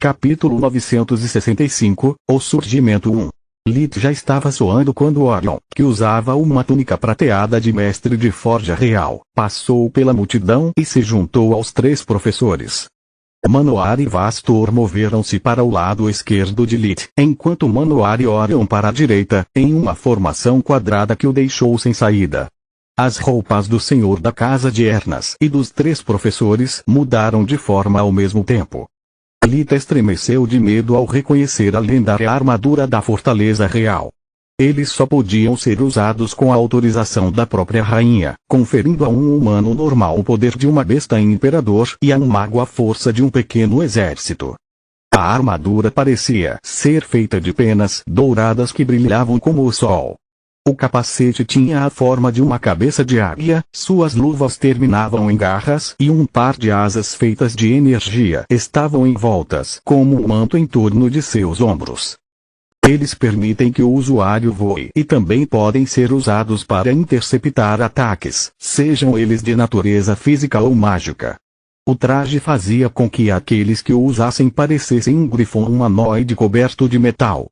Capítulo 965, O Surgimento 1. Lit já estava soando quando Orion, que usava uma túnica prateada de mestre de forja real, passou pela multidão e se juntou aos 3 professores. Manoar e Vastor moveram-se para o lado esquerdo de Lit, enquanto Manoar e Orion para a direita, em uma formação quadrada que o deixou sem saída. As roupas do senhor da casa de Ernas e dos 3 professores mudaram de forma ao mesmo tempo. Lit estremeceu de medo ao reconhecer a lendária armadura da fortaleza real. Eles só podiam ser usados com a autorização da própria rainha, conferindo a um humano normal o poder de uma besta imperador e a um mago a força de um pequeno exército. A armadura parecia ser feita de penas douradas que brilhavam como o sol. O capacete tinha a forma de uma cabeça de águia, suas luvas terminavam em garras e um par de asas feitas de energia estavam envoltas como um manto em torno de seus ombros. Eles permitem que o usuário voe e também podem ser usados para interceptar ataques, sejam eles de natureza física ou mágica. O traje fazia com que aqueles que o usassem parecessem um grifão humanoide coberto de metal.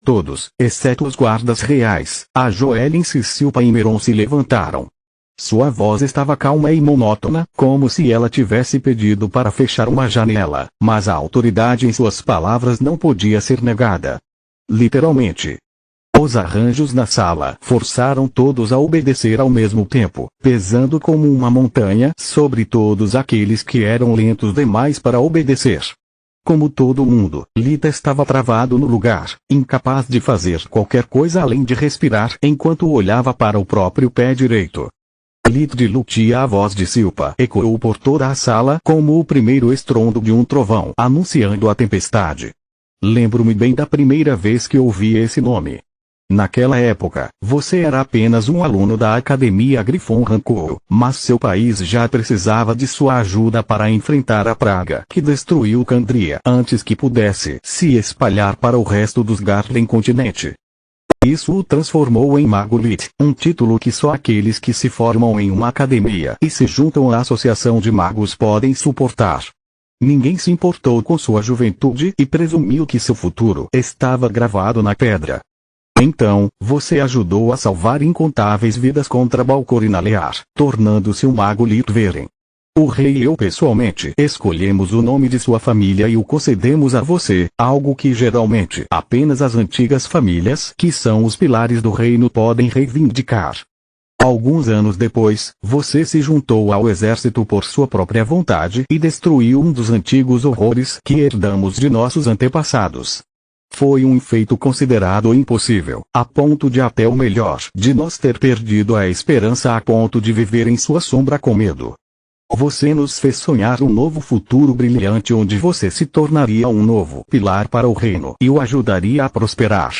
Todos, exceto os guardas reais, a Joelin e Silpa e Meron se levantaram. Sua voz estava calma e monótona, como se ela tivesse pedido para fechar uma janela, mas a autoridade em suas palavras não podia ser negada. Literalmente. Os arranjos na sala forçaram todos a obedecer ao mesmo tempo, pesando como uma montanha sobre todos aqueles que eram lentos demais para obedecer. Como todo mundo, Lita estava travado no lugar, incapaz de fazer qualquer coisa além de respirar enquanto olhava para o próprio pé direito. Lit dilutia a voz de Silpa ecoou por toda a sala como o primeiro estrondo de um trovão anunciando a tempestade. Lembro-me bem da primeira vez que ouvi esse nome. Naquela época, você era apenas um aluno da Academia Grifon Rancor, mas seu país já precisava de sua ajuda para enfrentar a praga que destruiu Candria antes que pudesse se espalhar para o resto dos Garlen continente. Isso o transformou em Mago Lit, um título que só aqueles que se formam em uma academia e se juntam à associação de magos podem suportar. Ninguém se importou com sua juventude e presumiu que seu futuro estava gravado na pedra. Então, você ajudou a salvar incontáveis vidas contra Balcor e Nalear, tornando-se um mago Litveren. O rei e eu pessoalmente escolhemos o nome de sua família e o concedemos a você, algo que geralmente apenas as antigas famílias que são os pilares do reino podem reivindicar. Alguns anos depois, você se juntou ao exército por sua própria vontade e destruiu um dos antigos horrores que herdamos de nossos antepassados. Foi um feito considerado impossível, a ponto de até o melhor de nós ter perdido a esperança a ponto de viver em sua sombra com medo. Você nos fez sonhar um novo futuro brilhante onde você se tornaria um novo pilar para o reino e o ajudaria a prosperar.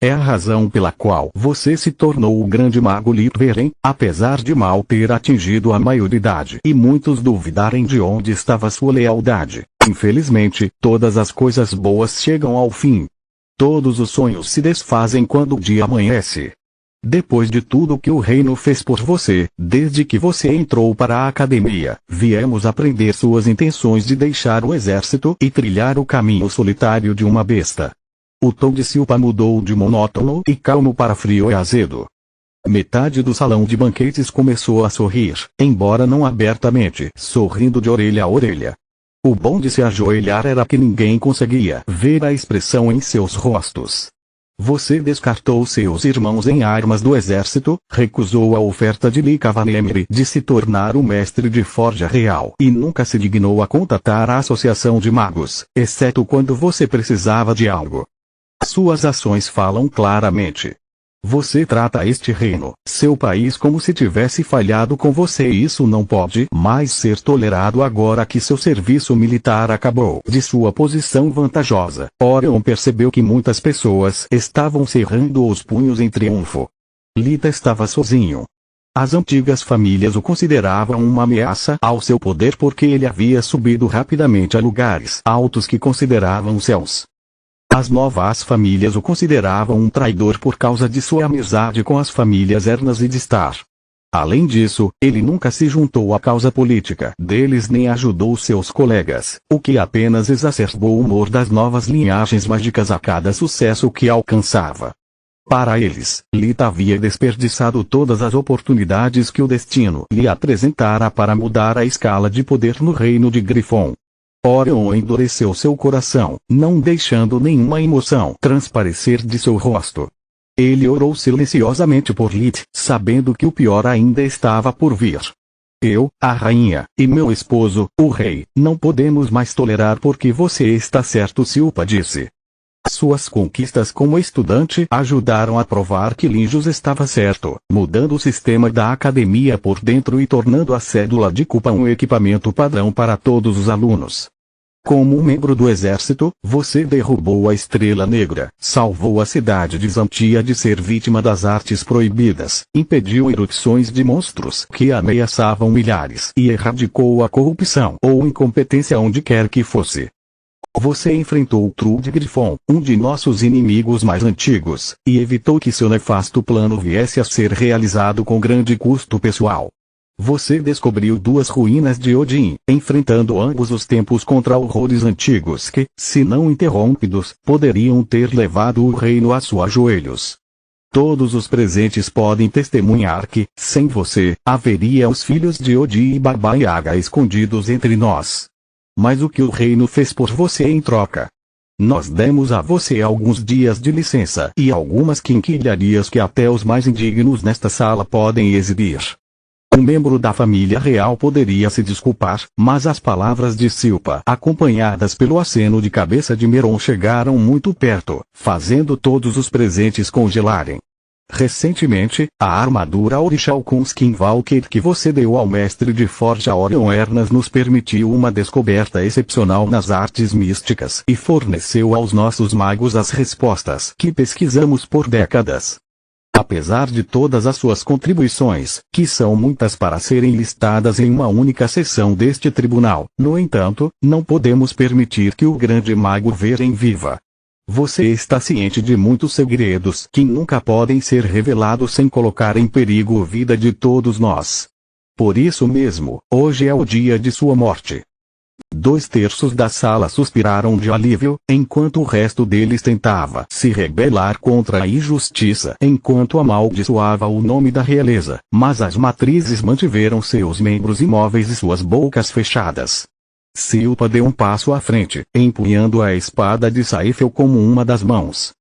É a razão pela qual você se tornou o grande mago Litveren, apesar de mal ter atingido a maioridade e muitos duvidarem de onde estava sua lealdade. Infelizmente, todas as coisas boas chegam ao fim. Todos os sonhos se desfazem quando o dia amanhece. Depois de tudo que o reino fez por você, desde que você entrou para a academia, viemos aprender suas intenções de deixar o exército e trilhar o caminho solitário de uma besta. O tom de Silpa mudou de monótono e calmo para frio e azedo. Metade do salão de banquetes começou a sorrir, embora não abertamente, sorrindo de orelha a orelha. O bom de se ajoelhar era que ninguém conseguia ver a expressão em seus rostos. Você descartou seus irmãos em armas do exército, recusou a oferta de Likavanemri de se tornar o mestre de forja real e nunca se dignou a contatar a associação de magos, exceto quando você precisava de algo. Suas ações falam claramente. Você trata este reino, seu país como se tivesse falhado com você e isso não pode mais ser tolerado agora que seu serviço militar acabou. De sua posição vantajosa, Orion percebeu que muitas pessoas estavam cerrando os punhos em triunfo. Lita estava sozinho. As antigas famílias o consideravam uma ameaça ao seu poder porque ele havia subido rapidamente a lugares altos que consideravam céus. As novas famílias o consideravam um traidor por causa de sua amizade com as famílias Ernas e de Star. Além disso, ele nunca se juntou à causa política deles nem ajudou seus colegas, o que apenas exacerbou o humor das novas linhagens mágicas a cada sucesso que alcançava. Para eles, Lith havia desperdiçado todas as oportunidades que o destino lhe apresentara para mudar a escala de poder no reino de Gryffon. Orion endureceu seu coração, não deixando nenhuma emoção transparecer de seu rosto. Ele orou silenciosamente por Lith, sabendo que o pior ainda estava por vir. Eu, a rainha, e meu esposo, o rei, não podemos mais tolerar porque você está certo, Silpa disse. Suas conquistas como estudante ajudaram a provar que Linjos estava certo, mudando o sistema da academia por dentro e tornando a cédula de culpa um equipamento padrão para todos os alunos. Como um membro do exército, você derrubou a Estrela Negra, salvou a cidade de Zantia de ser vítima das artes proibidas, impediu erupções de monstros que ameaçavam milhares e erradicou a corrupção ou incompetência onde quer que fosse. Você enfrentou Trud Gryffon, um de nossos inimigos mais antigos, e evitou que seu nefasto plano viesse a ser realizado com grande custo pessoal. Você descobriu duas ruínas de Odin, enfrentando ambos os tempos contra horrores antigos que, se não interrompidos, poderiam ter levado o reino a seus joelhos. Todos os presentes podem testemunhar que, sem você, haveria os filhos de Odin e Baba Yaga escondidos entre nós. Mas o que o reino fez por você em troca? Nós demos a você alguns dias de licença e algumas quinquilharias que até os mais indignos nesta sala podem exibir. Um membro da família real poderia se desculpar, mas as palavras de Silpa, acompanhadas pelo aceno de cabeça de Meron, chegaram muito perto, fazendo todos os presentes congelarem. Recentemente, a armadura Orixá Skinwalker que você deu ao mestre de forja Orion Ernas nos permitiu uma descoberta excepcional nas artes místicas e forneceu aos nossos magos as respostas que pesquisamos por décadas. Apesar de todas as suas contribuições, que são muitas para serem listadas em uma única sessão deste tribunal, no entanto, não podemos permitir que o grande mago Veren viva. Você está ciente de muitos segredos que nunca podem ser revelados sem colocar em perigo a vida de todos nós. Por isso mesmo, hoje é o dia de sua morte. 2/3 da sala suspiraram de alívio, enquanto o resto deles tentava se rebelar contra a injustiça enquanto amaldiçoava o nome da realeza, mas as matrizes mantiveram seus membros imóveis e suas bocas fechadas. Silpa deu um passo à frente, empunhando a espada de Saifel como uma das mãos.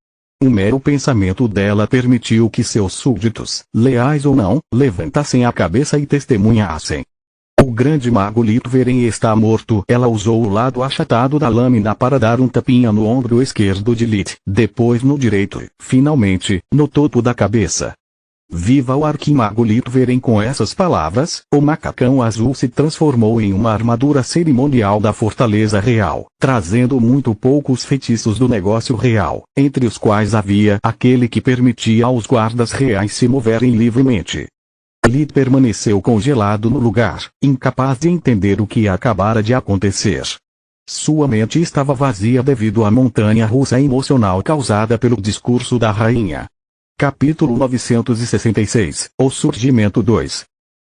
Um mero pensamento dela permitiu que seus súditos, leais ou não, levantassem a cabeça e testemunhassem. O grande mago Litveren está morto. Ela usou o lado achatado da lâmina para dar um tapinha no ombro esquerdo de Lit, depois no direito, finalmente, no topo da cabeça. Viva o arquimago Litveren! Com essas palavras, o macacão azul se transformou em uma armadura cerimonial da fortaleza real, trazendo muito poucos feitiços do negócio real, entre os quais havia aquele que permitia aos guardas reais se moverem livremente. Lit permaneceu congelado no lugar, incapaz de entender o que acabara de acontecer. Sua mente estava vazia devido à montanha-russa emocional causada pelo discurso da rainha. Capítulo 966, O Surgimento 2.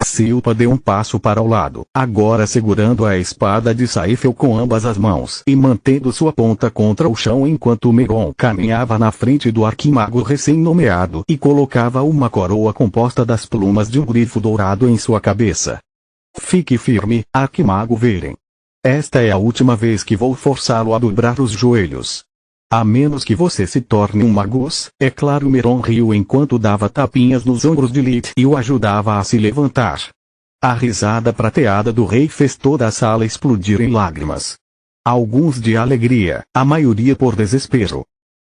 Silpa deu um passo para o lado, agora segurando a espada de Saifel com ambas as mãos e mantendo sua ponta contra o chão enquanto Meron caminhava na frente do arquimago recém-nomeado e colocava uma coroa composta das plumas de um grifo dourado em sua cabeça. Fique firme, arquimago Veren. Esta é a última vez que vou forçá-lo a dobrar os joelhos. A menos que você se torne um magus, é claro. Meron riu enquanto dava tapinhas nos ombros de Lit e o ajudava a se levantar. A risada prateada do rei fez toda a sala explodir em lágrimas. Alguns de alegria, a maioria por desespero.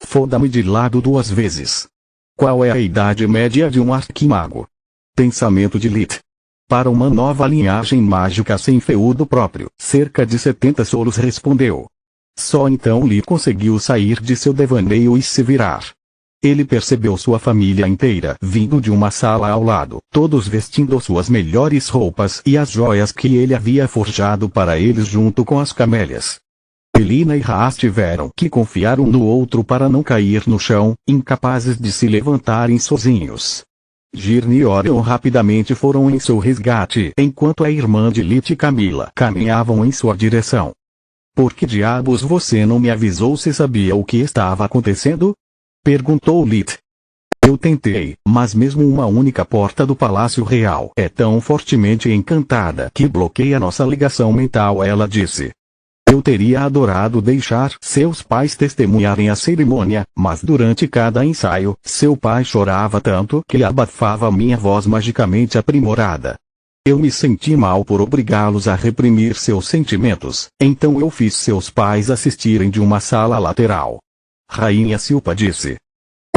Foda-me de lado 2 vezes. Qual é a idade média de um arquimago? Pensamento de Lit. Para uma nova linhagem mágica sem feudo próprio, cerca de 70 solos, respondeu. Só então Lit conseguiu sair de seu devaneio e se virar. Ele percebeu sua família inteira vindo de uma sala ao lado, todos vestindo suas melhores roupas e as joias que ele havia forjado para eles junto com as camélias. Elina e Haas tiveram que confiar um no outro para não cair no chão, incapazes de se levantarem sozinhos. Girne e Orion rapidamente foram em seu resgate, enquanto a irmã de Lit e Camila caminhavam em sua direção. Por que diabos você não me avisou se sabia o que estava acontecendo? Perguntou Lit. Eu tentei, mas mesmo uma única porta do Palácio Real é tão fortemente encantada que bloqueia nossa ligação mental, ela disse. Eu teria adorado deixar seus pais testemunharem a cerimônia, mas durante cada ensaio, seu pai chorava tanto que abafava minha voz magicamente aprimorada. Eu me senti mal por obrigá-los a reprimir seus sentimentos, então eu fiz seus pais assistirem de uma sala lateral. Rainha Silpa disse.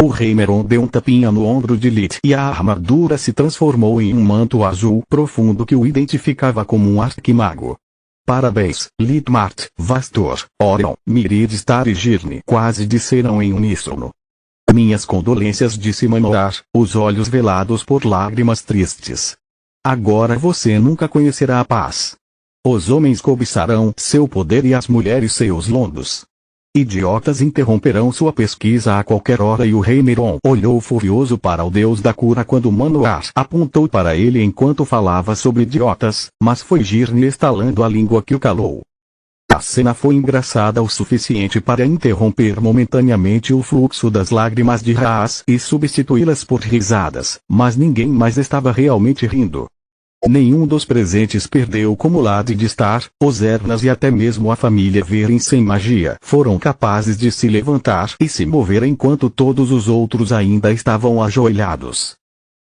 O rei Meron deu um tapinha no ombro de Lit e a armadura se transformou em um manto azul profundo que o identificava como um arquimago. Parabéns, Litmart, Vastor, Orion, Miridistar e Girne, quase disseram em uníssono. Minhas condolências, disse Manoar, os olhos velados por lágrimas tristes. Agora você nunca conhecerá a paz. Os homens cobiçarão seu poder e as mulheres seus lombos. Idiotas interromperão sua pesquisa a qualquer hora. E o rei Meron olhou furioso para o deus da cura quando Manoar apontou para ele enquanto falava sobre idiotas, mas foi Girne estalando a língua que o calou. A cena foi engraçada o suficiente para interromper momentaneamente o fluxo das lágrimas de Raas e substituí-las por risadas, mas ninguém mais estava realmente rindo. Nenhum dos presentes perdeu como lado de estar, os Ernas e até mesmo a família Veren sem magia foram capazes de se levantar e se mover enquanto todos os outros ainda estavam ajoelhados.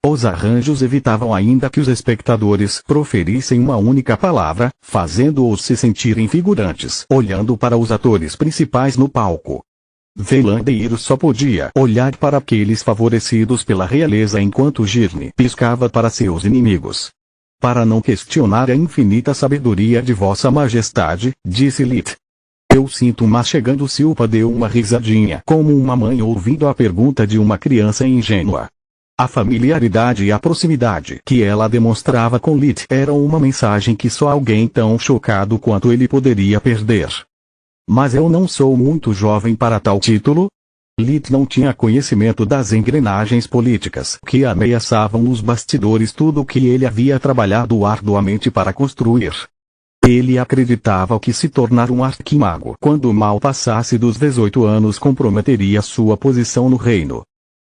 Os arranjos evitavam ainda que os espectadores proferissem uma única palavra, fazendo-os se sentirem figurantes, olhando para os atores principais no palco. Velandeiro só podia olhar para aqueles favorecidos pela realeza enquanto Girne piscava para seus inimigos. Para não questionar a infinita sabedoria de Vossa Majestade, disse Lit. Eu sinto, mas chegando Silpa deu uma risadinha como uma mãe ouvindo a pergunta de uma criança ingênua. A familiaridade e a proximidade que ela demonstrava com Lit eram uma mensagem que só alguém tão chocado quanto ele poderia perder. Mas eu não sou muito jovem para tal título? Lit não tinha conhecimento das engrenagens políticas que ameaçavam nos bastidores tudo o que ele havia trabalhado arduamente para construir. Ele acreditava que se tornar um arquimago quando mal passasse dos 18 anos comprometeria sua posição no reino.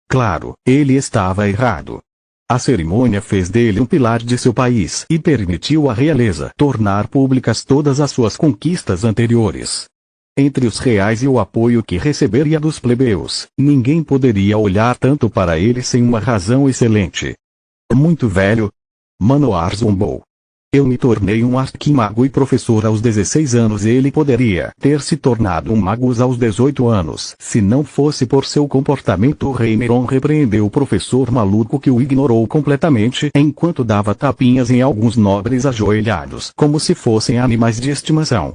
Claro, ele estava errado. A cerimônia fez dele um pilar de seu país e permitiu à realeza tornar públicas todas as suas conquistas anteriores. Entre os reais e o apoio que receberia dos plebeus, ninguém poderia olhar tanto para ele sem uma razão excelente. Muito velho? Manoar zombou. Eu me tornei um arquimago e professor aos 16 anos. Ele poderia ter se tornado um mago aos 18 anos. Se não fosse por seu comportamento. O rei Meron repreendeu o professor maluco que o ignorou completamente enquanto dava tapinhas em alguns nobres ajoelhados como se fossem animais de estimação.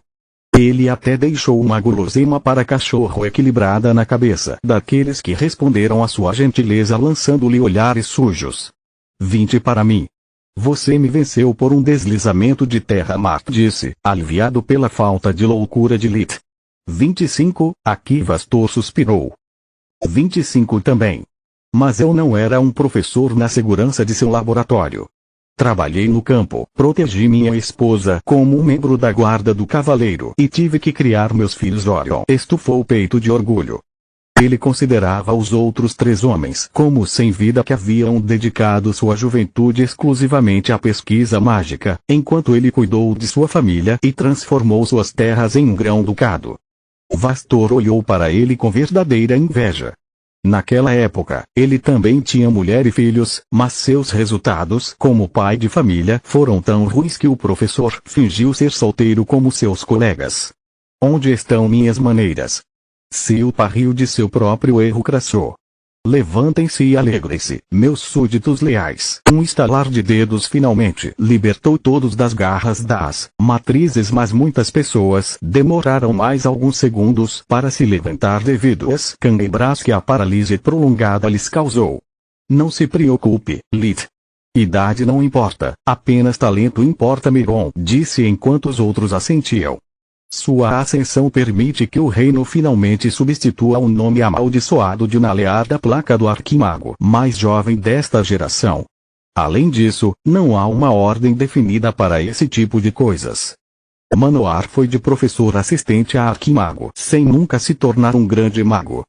Ele até deixou uma guloseima para cachorro equilibrada na cabeça daqueles que responderam à sua gentileza lançando-lhe olhares sujos. 20 para mim. Você me venceu por um deslizamento de terra, Mart disse, aliviado pela falta de loucura de Lit. 25, aqui Vastor suspirou. 25 também. Mas eu não era um professor na segurança de seu laboratório. Trabalhei no campo, protegi minha esposa como um membro da guarda do cavaleiro e tive que criar meus filhos. Orion estufou o peito de orgulho. Ele considerava os outros 3 homens como sem vida que haviam dedicado sua juventude exclusivamente à pesquisa mágica, enquanto ele cuidou de sua família e transformou suas terras em um grão-ducado. Vastor olhou para ele com verdadeira inveja. Naquela época, ele também tinha mulher e filhos, mas seus resultados como pai de família foram tão ruins que o professor fingiu ser solteiro como seus colegas. Onde estão minhas maneiras? Silpa riu de seu próprio erro crassou. Levantem-se e alegrem-se, meus súditos leais. Um estalar de dedos finalmente libertou todos das garras das matrizes, mas muitas pessoas demoraram mais alguns segundos para se levantar devido às câimbras que a paralisia prolongada lhes causou. Não se preocupe, Lit. Idade não importa, apenas talento importa. Meron disse enquanto os outros assentiam. Sua ascensão permite que o reino finalmente substitua o nome amaldiçoado de Nalear da placa do arquimago mais jovem desta geração. Além disso, não há uma ordem definida para esse tipo de coisas. Manoar foi de professor assistente a arquimago, sem nunca se tornar um grande mago.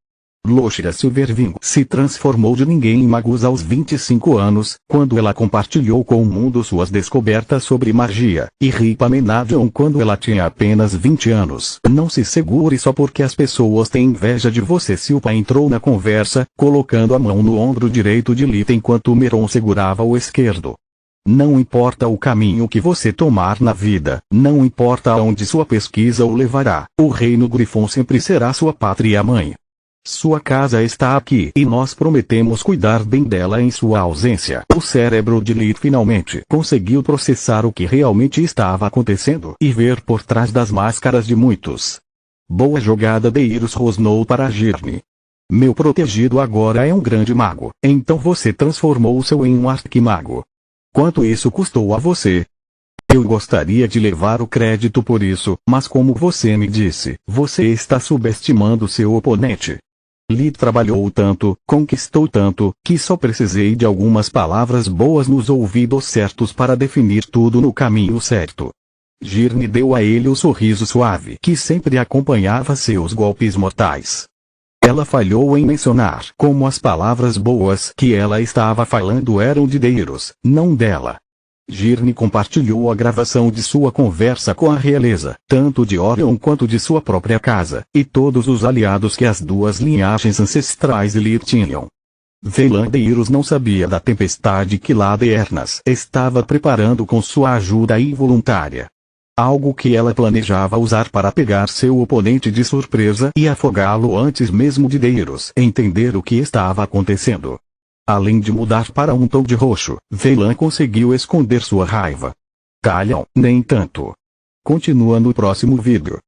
Loshira Silverwing se transformou de ninguém em magus aos 25 anos, quando ela compartilhou com o mundo suas descobertas sobre magia, e Ripa Menadion quando ela tinha apenas 20 anos. Não se segure só porque as pessoas têm inveja de você. Silpa entrou na conversa, colocando a mão no ombro direito de Lita enquanto Meron segurava o esquerdo. Não importa o caminho que você tomar na vida, não importa aonde sua pesquisa o levará, o reino Grifon sempre será sua pátria-mãe. Sua casa está aqui e nós prometemos cuidar bem dela em sua ausência. O cérebro de Lita finalmente conseguiu processar o que realmente estava acontecendo e ver por trás das máscaras de muitos. Boa jogada, Deirus rosnou para Girne. Meu protegido agora é um grande mago, então você transformou-se em um arquimago. Quanto isso custou a você? Eu gostaria de levar o crédito por isso, mas como você me disse, você está subestimando seu oponente. Lita trabalhou tanto, conquistou tanto, que só precisei de algumas palavras boas nos ouvidos certos para definir tudo no caminho certo. Girne deu a ele o sorriso suave que sempre acompanhava seus golpes mortais. Ela falhou em mencionar como as palavras boas que ela estava falando eram de Deirus, não dela. Girne compartilhou a gravação de sua conversa com a realeza, tanto de Orion quanto de sua própria casa, e todos os aliados que as duas linhagens ancestrais de Lita tinham. Velan Deirus não sabia da tempestade que Lada Ernas estava preparando com sua ajuda involuntária. Algo que ela planejava usar para pegar seu oponente de surpresa e afogá-lo antes mesmo de Deirus entender o que estava acontecendo. Além de mudar para um tom de roxo, Velan conseguiu esconder sua raiva. Calham, nem tanto. Continua no próximo vídeo.